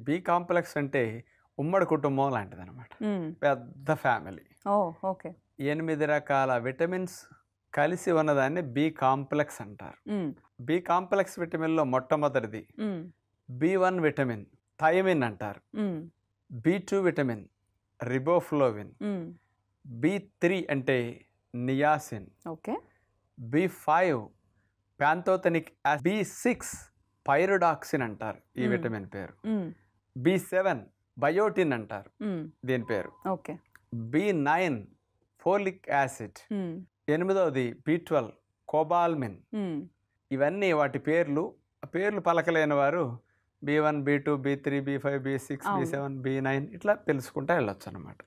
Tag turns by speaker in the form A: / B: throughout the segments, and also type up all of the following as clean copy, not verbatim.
A: B complex అంటే ఉమ్మడి కుటుంబం లాంటిదన్నమాట. పెద్ద ఫ్యామిలీ.
B: ఓకే.
A: 8 రకాల విటమిన్స్ కలిసి ఉన్నదాన్ని బి కాంప్లెక్స్ అంటారు. బి కాంప్లెక్స్ విటమిన్లో మొట్టమొదటిది B1 విటమిన్ థైమిన్ అంటారు. B2 vitamin riboflavin. B3 అంటే niacin. B5 ప్యాంతోథెనిక్ acid. B6 pyridoxine అంటారు ఈ విటమిన్ పేరు. B7 బయోటిన్ అంటారు దీని పేరు. B9 folic acid. 8వది B12 కోబాల్మిన్. ఇవన్నీ వాటి పేర్లు పలకలేని వారు B1 B2 B3 B5 B6 B7 B9 ఇట్లా తెలుసుకుంటా వెళ్ళొచ్చు అనమాట.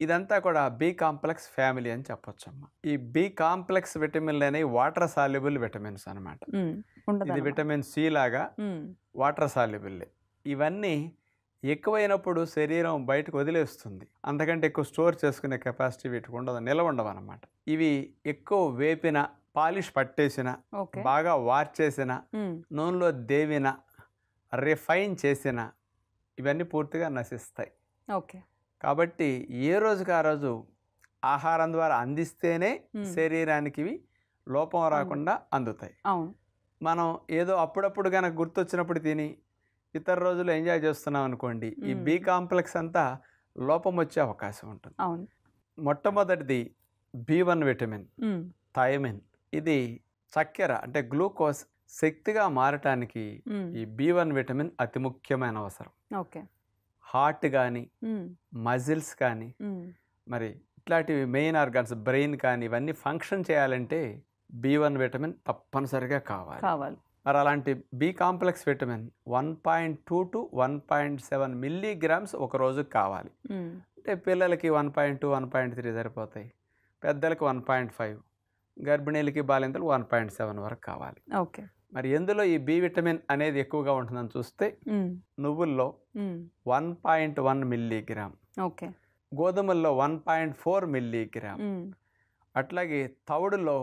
A: ఇదంతా కూడా బి కాంప్లెక్స్ ఫ్యామిలీ అని చెప్పొచ్చమ్మా. ఈ బి కాంప్లెక్స్ విటమిన్లు అనేవి వాటర్ సాల్యుబుల్ విటమిన్స్ అనమాట. ఇది విటమిన్ సి లాగా వాటర్ సాల్యుబుల్. ఇవన్నీ ఎక్కువైనప్పుడు శరీరం బయటకు వదిలేస్తుంది. అంతకంటే ఎక్కువ స్టోర్ చేసుకునే కెపాసిటీ వీటికి ఉండదు, నిలవ ఉండవు అనమాట. ఇవి ఎక్కువ వేపిన, పాలిష్ పట్టేసిన, బాగా వార్చేసిన, నూనెలో దేవిన, రిఫైన్ చేసిన ఇవన్నీ పూర్తిగా నశిస్తాయి. కాబట్టి ఏ రోజుకి ఆ రోజు ఆహారం ద్వారా అందిస్తేనే శరీరానికి ఇవి లోపం రాకుండా అందుతాయి. మనం ఏదో అప్పుడప్పుడు కనుక గుర్తొచ్చినప్పుడు తిని ఇతర రోజులు ఎంజాయ్ చేస్తున్నాం అనుకోండి, ఈ బి కాంప్లెక్స్ అంతా లోపం వచ్చే అవకాశం ఉంటుంది. మొట్టమొదటిది B1 విటమిన్ థైమిన్. ఇది చక్కెర అంటే గ్లూకోజ్ శక్తిగా మారటానికి ఈ B1 విటమిన్ అతి ముఖ్యమైన అవసరం. హార్ట్ కానీ, మజిల్స్ కానీ, మరి ఇట్లాంటివి మెయిన్ ఆర్గాన్స్ బ్రెయిన్ కానీ ఇవన్నీ ఫంక్షన్ చేయాలంటే B1 విటమిన్ తప్పనిసరిగా కావాలి. మరి అలాంటి B complex vitamin 1.2 to 1.7 milligrams ఒక రోజుకి కావాలి. అంటే పిల్లలకి 1.2 1.3 సరిపోతాయి, పెద్దలకి 1.5, గర్భిణీలకి బాలింతలు 1.7 వరకు కావాలి. మరి ఎందులో ఈ బి విటమిన్ అనేది ఎక్కువగా ఉంటుందని చూస్తే నువ్వుల్లో 1.1 మిల్లీగ్రామ్, గోధుమల్లో 1.4 మిల్లీగ్రామ్, అట్లాగే తవుడులో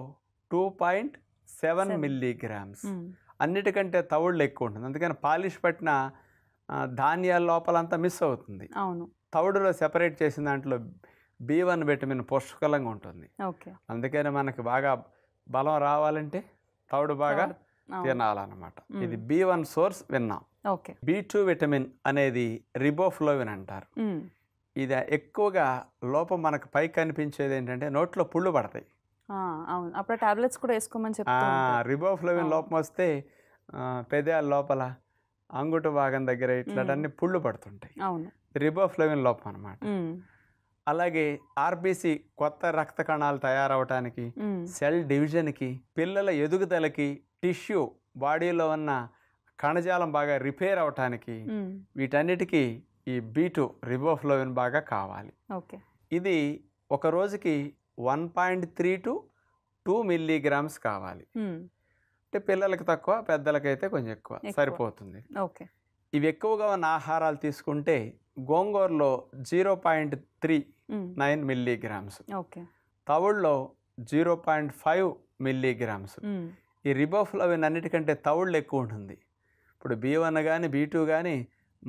A: 2.7 మిల్లీగ్రామ్స్. అన్నిటికంటే తవుడులో ఎక్కువ ఉంటుంది. అందుకని పాలిష్ పట్టిన ధాన్యాల లోపలంతా మిస్ అవుతుంది. తవుడులో సెపరేట్ చేసిన దాంట్లో B1 విటమిన్ పుష్కలంగా ఉంటుంది. అందుకని మనకి బాగా బలం రావాలంటే తవుడు బాగా తినాలన్నమాట. ఇది B1 సోర్స్ విన్నాం. B2 విటమిన్ అనేది రిబోఫ్లోవిన్ అంటారు. ఇది ఎక్కువగా లోపం మనకు పైకి కనిపించేది ఏంటంటే నోట్లో పుళ్ళు పడతాయి.
B: అప్పుడు టాబ్లెట్స్ కూడా వేసుకోమని చెప్తారు.
A: రిబోఫ్లోవిన్ లోపం వస్తే పెదాల లోపల అంగుటు భాగం దగ్గర ఇట్లాంటి పుళ్ళు పడుతుంటాయి. రిబోఫ్లోవిన్ లోపం అనమాట. అలాగే ఆర్బిసి కొత్త రక్త కణాలు తయారవటానికి, సెల్ డివిజన్కి, పిల్లల ఎదుగుదలకి, టిష్యూ బాడీలో ఉన్న కణజాలం బాగా రిపేర్ అవటానికి, వీటన్నిటికీ ఈ B2 రిబోఫ్లోవిన్ బాగా కావాలి. ఇది ఒక రోజుకి 1.3 to 2 మిల్లీగ్రామ్స్ కావాలి. అంటే పిల్లలకి తక్కువ, పెద్దలకైతే కొంచెం ఎక్కువ సరిపోతుంది. ఇవి ఎక్కువగా ఉన్న ఆహారాలు తీసుకుంటే గోంగూరలో 0.39 మిల్లీగ్రామ్స్, తవుడులో 0.5 మిల్లీగ్రామ్స్. ఈ రిబోఫ్లోవిన్ అన్నిటికంటే తవుడులో ఎక్కువ ఉంటుంది. ఇప్పుడు B1 కానీ B2 కానీ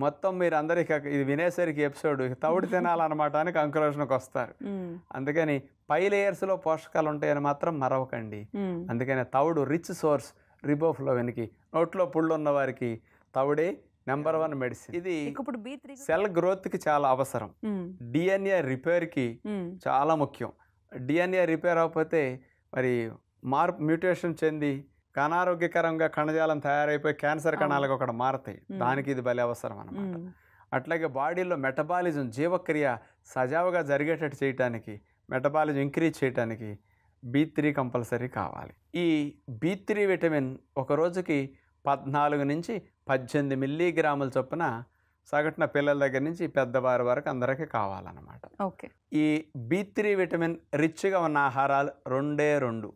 A: మొత్తం మీరు అందరికి ఇది వినేసరికి ఎపిసోడ్ తవుడు తినాలన్నమాట అని కంక్లూషన్కి వస్తారు. అందుకని పై లేయర్స్లో పోషకాలు ఉంటాయని మాత్రం మరవకండి. అందుకని తవుడు రిచ్ సోర్స్ రిబోఫ్లోవిన్కి. నోట్లో పుళ్ళు ఉన్న వారికి తవుడే నెంబర్ 1 మెడిసిన్. ఇది సెల్ గ్రోత్కి చాలా అవసరం. DNA రిపేర్కి చాలా ముఖ్యం. DNA రిపేర్ అవ్వకపోతే మరి మ్యూటేషన్ చెంది అనారోగ్యకరంగా కణజాలం తయారైపోయి క్యాన్సర్ కణాలకు ఒకటి మారతాయి. దానికి ఇది భలే అవసరం అన్నమాట. అట్లాగే బాడీలో మెటబాలిజం, జీవక్రియ సజావుగా జరిగేటట్టు చేయటానికి, మెటబాలిజం ఇంక్రీజ్ చేయడానికి B3 కంపల్సరీ కావాలి. ఈ B3 విటమిన్ ఒక రోజుకి 14 నుంచి 18 మిల్లీగ్రాముల చొప్పున సగటున పిల్లల దగ్గర నుంచి పెద్దవారి వరకు అందరికీ కావాలన్నమాట. ఈ B3 విటమిన్ రిచ్గా ఉన్న ఆహారాలు 2.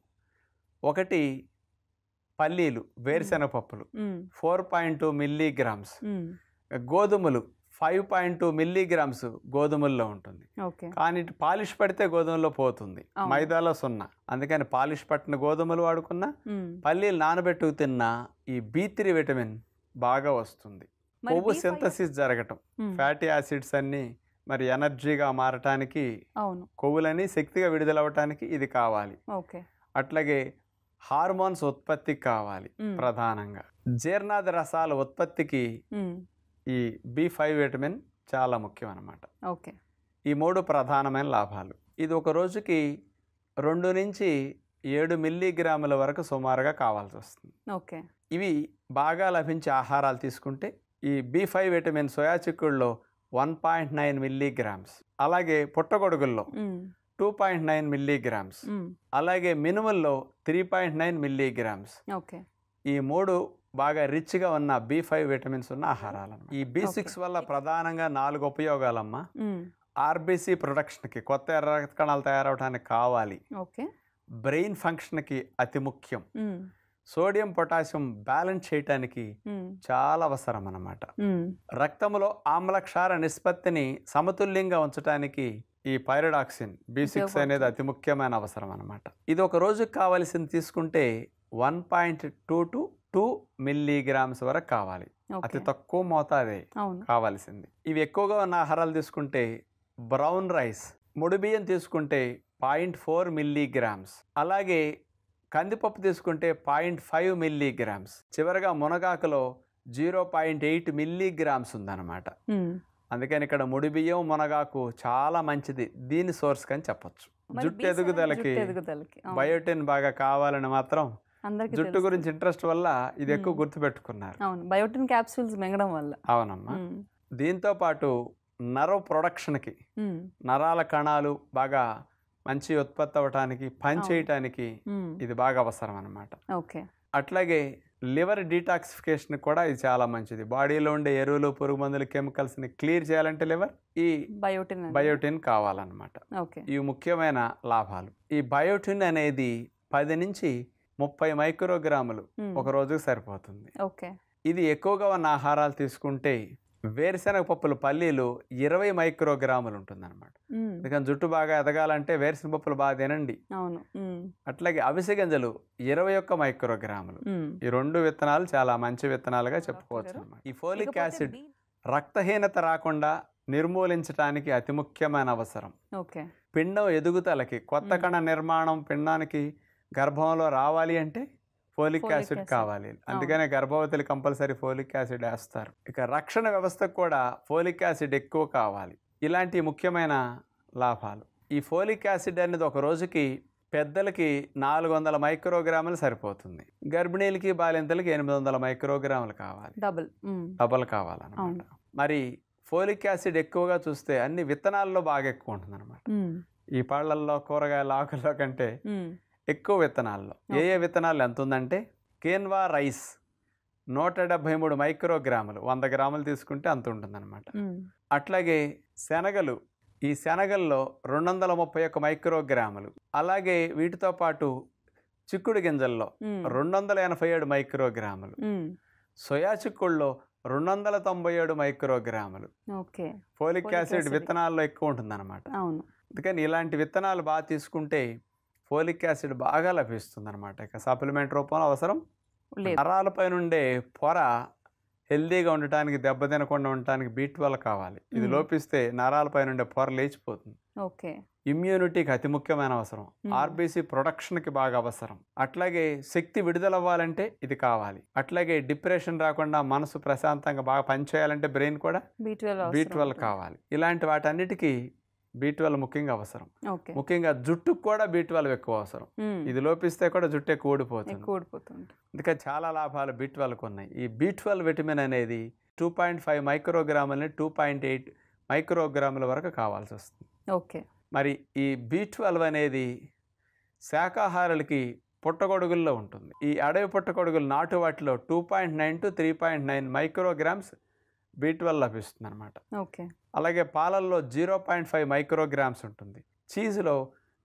A: ఒకటి పల్లీలు, వేరుశెనగ పప్పులు 4.2 మిల్లీగ్రామ్స్, గోధుమలు 5.2 మిల్లీగ్రామ్స్ గోధుమల్లో ఉంటుంది. కానీ పాలిష్ పడితే గోధుమల్లో పోతుంది, మైదాలో 0. అందుకని పాలిష్ పట్టిన గోధుమలు వాడుకున్నా, పల్లీలు నానబెట్టుకు తిన్నా ఈ B3 విటమిన్ బాగా వస్తుంది.
B: మరి
A: కొవ్వు
B: B5
A: సింథసిస్ జరగటం, ఫ్యాటీ యాసిడ్స్ అన్నీ మరి ఎనర్జీగా మారటానికి,
B: అవును.
A: కొవ్వులని శక్తిగా విడుదలవ్వటానికి ఇది కావాలి.
B: ఓకే.
A: అట్లాగే హార్మోన్స్ ఉత్పత్తికి కావాలి ప్రధానంగా. జీర్ణాది రసాల ఉత్పత్తికి ఈ B5 విటమిన్ చాలా ముఖ్యం అన్నమాట.
B: ఓకే.
A: ఈ 3 ప్రధానమైన లాభాలు. ఇది ఒక రోజుకి 2 నుంచి 7 మిల్లీగ్రాముల వరకు సుమారుగా కావాల్సి వస్తుంది.
B: ఓకే.
A: ఇవి బాగా లభించే ఆహారాలు తీసుకుంటే ఈ B5 విటమిన్ సోయా చిక్కుడులో 1.9 మిల్లీగ్రామ్స్, అలాగే పుట్టగొడుగుల్లో 2.9 మిల్లీగ్రామ్స్, అలాగే మినుముల్లో 3.9 మిల్లీగ్రామ్స్.
B: ఓకే.
A: ఈ 3 బాగా రిచ్గా ఉన్న B5 విటమిన్స్ ఉన్న ఆహారాలు. ఈ B6 వల్ల ప్రధానంగా 4 ఉపయోగాలమ్మా. ఆర్బీసీ ప్రొడక్షన్కి, కొత్త ఎర్ర రక్త కణాలు తయారవడానికి కావాలి.
B: ఓకే.
A: బ్రెయిన్ ఫంక్షన్కి అతి ముఖ్యం. సోడియం పొటాషియం బ్యాలెన్స్ చేయటానికి చాలా అవసరం అన్నమాట. రక్తంలో ఆమ్లక్షార నిష్పత్తిని సమతుల్యంగా ఉంచడానికి ఈ పైరిడాక్సిన్ B6 అనేది అతి ముఖ్యమైన అవసరం అన్నమాట. ఇది ఒక రోజుకి కావాల్సింది తీసుకుంటే 1.2 to 2 మిల్లీగ్రామ్స్ వరకు కావాలి. అతి తక్కువ మోతాదే కావాల్సింది. ఇవి ఎక్కువగా ఉన్న ఆహారాలు తీసుకుంటే బ్రౌన్ రైస్, ముడి బియ్యం తీసుకుంటే 0.4 మిల్లీగ్రామ్స్, అలాగే కందిపప్పు తీసుకుంటే 0.5 మిల్లీగ్రామ్స్, చివరిగా మునగాకులో 0.8 మిల్లీగ్రామ్స్ ఉందన్నమాట. అందుకని ఇక్కడ ముడి బియ్యం, మునగాకు చాలా మంచిది దీని సోర్స్ అని చెప్పొచ్చు. జుట్టు ఎదుగుదలకి బయోటిన్ బాగా కావాలని మాత్రం జుట్టు గురించి ఇంట్రెస్ట్ వల్ల ఇది ఎక్కువ గుర్తుపెట్టుకున్నారు.
B: బయోటిన్ క్యాప్సూల్స్ మింగడం వల్ల.
A: అవునమ్మా. దీంతో పాటు నర్వ్ ప్రొడక్షన్కి, నరాల కణాలు బాగా మంచి ఉత్పత్తి అవ్వటానికి, పని చేయటానికి ఇది బాగా అవసరం అన్నమాట.
B: ఓకే.
A: అట్లాగే లివర్ డీటాక్సిఫికేషన్ కూడా ఇది చాలా మంచిది. బాడీలో ఉండే ఎరువులు, పురుగు మందులు, కెమికల్స్ని క్లియర్ చేయాలంటే లివర్ ఈ బయోటిన్ కావాలన్నమాట. ఇవి ముఖ్యమైన లాభాలు. ఈ బయోటిన్ అనేది 10 నుంచి 30 మైక్రోగ్రాములు ఒక రోజుకు సరిపోతుంది. ఇది ఎక్కువగా ఉన్న ఆహారాలు తీసుకుంటే వేరుశెనగ పప్పులు, పల్లీలు 20 మైక్రోగ్రాములు ఉంటుందన్నమాట. అందుకని జుట్టు బాగా ఎదగాలంటే వేరుశెనగ పప్పులు బాగా తినండి. అట్లాగే అవిసె గింజలు 21 మైక్రోగ్రాములు. ఈ 2 విత్తనాలు చాలా మంచి విత్తనాలుగా చెప్పుకోవచ్చు అన్నమాట. ఈ ఫోలిక్ యాసిడ్ రక్తహీనత రాకుండా నిర్మూలించడానికి అతి ముఖ్యమైన అవసరం. పిండం ఎదుగుదలకి, కొత్త కణ నిర్మాణం పిండానికి గర్భంలో రావాలి అంటే ఫోలిక్ యాసిడ్ కావాలి. అందుకనే గర్భవతులు కంపల్సరీ ఫోలిక్ యాసిడ్ వేస్తారు. ఇక రక్షణ వ్యవస్థకు కూడా ఫోలిక్ యాసిడ్ ఎక్కువ కావాలి. ఇలాంటి ముఖ్యమైన లాభాలు. ఈ ఫోలిక్ యాసిడ్ అనేది ఒక రోజుకి పెద్దలకి 400 మైక్రోగ్రాములు సరిపోతుంది. గర్భిణీలకి, బాలింతలకి 800 మైక్రోగ్రాములు కావాలి. డబల్ కావాలన్నమాట. మరి ఫోలిక్ యాసిడ్ ఎక్కువగా చూస్తే అన్ని విత్తనాల్లో బాగా ఎక్కువ ఉంటుంది అనమాట. ఈ పళ్ళల్లో, కూరగాయల ఆకుల్లో కంటే ఎక్కువ విత్తనాల్లో. ఏ విత్తనాలు ఎంత ఉందంటే కేన్వా రైస్ 173 మైక్రోగ్రాములు, 100 గ్రాములు తీసుకుంటే అంత ఉంటుందన్నమాట. అట్లాగే శనగలు, ఈ శనగల్లో 231 మైక్రోగ్రాములు. అలాగే వీటితో పాటు చిక్కుడు గింజల్లో 287 మైక్రోగ్రాములు. సోయా చిక్కుడులో 297 మైక్రోగ్రాములు. ఫోలిక్ యాసిడ్ విత్తనాల్లో ఎక్కువ ఉంటుందన్నమాట. అందుకని ఇలాంటి విత్తనాలు బాగా తీసుకుంటే ఫోలిక్ యాసిడ్ బాగా లభిస్తుంది అనమాట. ఇక సప్లిమెంట్ రూపంలో అవసరం. నరాలపై నుండే పొర హెల్దీగా ఉండటానికి, దెబ్బతినకుండా ఉండటానికి B12 కావాలి. ఇది లోపిస్తే నరాలపై నుండే పొర లేచిపోతుంది. ఇమ్యూనిటీకి అతి ముఖ్యమైన అవసరం. ఆర్బీసీ ప్రొడక్షన్కి బాగా అవసరం. అట్లాగే శక్తి విడుదలవ్వాలంటే ఇది కావాలి. అట్లాగే డిప్రెషన్ రాకుండా మనసు ప్రశాంతంగా బాగా పనిచేయాలంటే బ్రెయిన్ కూడా B12 కావాలి. ఇలాంటి వాటన్నిటికీ B12 ముఖ్యంగా అవసరం. ముఖ్యంగా జుట్టుకు కూడా B12 ఎక్కువ అవసరం. ఇది లోపిస్తే కూడా జుట్టు ఎక్కువ ఊడిపోతుంది. అందుకే చాలా లాభాలు B12కు ఉన్నాయి. ఈ B12 విటమిన్ అనేది 2.5 మైక్రోగ్రాములని 2.8 మైక్రోగ్రాముల వరకు కావాల్సి వస్తుంది. మరి ఈ B12 అనేది శాకాహారులకి పుట్టగొడుగుల్లో ఉంటుంది. ఈ అడవి పుట్టగొడుగులు, నాటు వాటిలో 2.9 to 3.9 మైక్రోగ్రామ్స్ B12 లభిస్తుంది అనమాట. అలాగే పాలల్లో 0.5 మైక్రోగ్రామ్స్ ఉంటుంది. చీజ్లో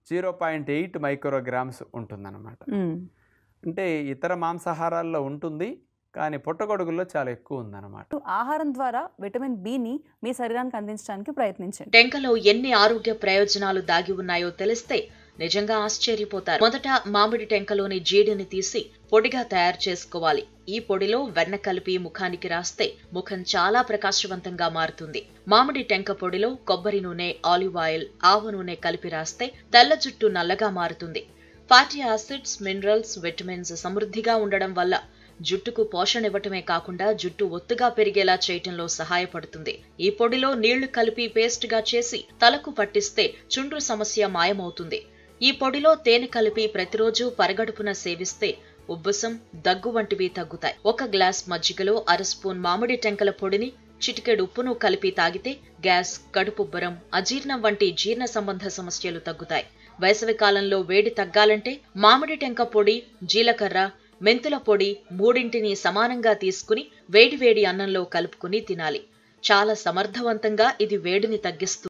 A: 0.8 మైక్రోగ్రామ్స్ ఉంటుందన్నమాట. అంటే ఇతర మాంసాహారాల్లో ఉంటుంది, కానీ పుట్టగొడుగుల్లో చాలా ఎక్కువ ఉందన్నమాట.
B: ఆహారం ద్వారా విటమిన్ బిని మీ శరీరానికి అందించడానికి ప్రయత్నించండి.
C: టెంకలో ఎన్ని ఆరోగ్య ప్రయోజనాలు దాగి ఉన్నాయో తెలిస్తే నిజంగా ఆశ్చర్యపోతారు. మొదట మామిడి టెంకలోని జీడిని తీసి పొడిగా తయారు చేసుకోవాలి. ఈ పొడిలో వెన్న కలిపి ముఖానికి రాస్తే ముఖం చాలా ప్రకాశవంతంగా మారుతుంది. మామిడి టెంక పొడిలో కొబ్బరి నూనె, ఆలివ్ ఆయిల్, ఆవ నూనె కలిపి రాస్తే తెల్ల జుట్టు నల్లగా మారుతుంది. ఫ్యాటీ యాసిడ్స్, మినరల్స్, విటమిన్స్ సమృద్ధిగా ఉండడం వల్ల జుట్టుకు పోషణ ఇవ్వటమే కాకుండా జుట్టు ఒత్తుగా పెరిగేలా చేయటంలో సహాయపడుతుంది. ఈ పొడిలో నీళ్లు కలిపి పేస్ట్ గా చేసి తలకు పట్టిస్తే చుండ్రు సమస్య మాయమవుతుంది. ఈ పొడిలో తేనె కలిపి ప్రతిరోజు పరగడుపున సేవిస్తే ఉబ్బసం, దగ్గు వంటివి తగ్గుతాయి. 1 గ్లాస్ మజ్జిగలో అర స్పూన్ మామిడి టెంకల పొడిని, చిటికెడు ఉప్పును కలిపి తాగితే గ్యాస్, కడుపుబ్బరం, అజీర్ణం వంటి జీర్ణ సంబంధ సమస్యలు తగ్గుతాయి. వేసవి కాలంలో వేడి తగ్గాలంటే మామిడి టెంక పొడి, జీలకర్ర, మెంతుల పొడి మూడింటిని సమానంగా తీసుకుని వేడివేడి అన్నంలో కలుపుకుని తినాలి. చాలా సమర్థవంతంగా ఇది వేడిని తగ్గిస్తుంది.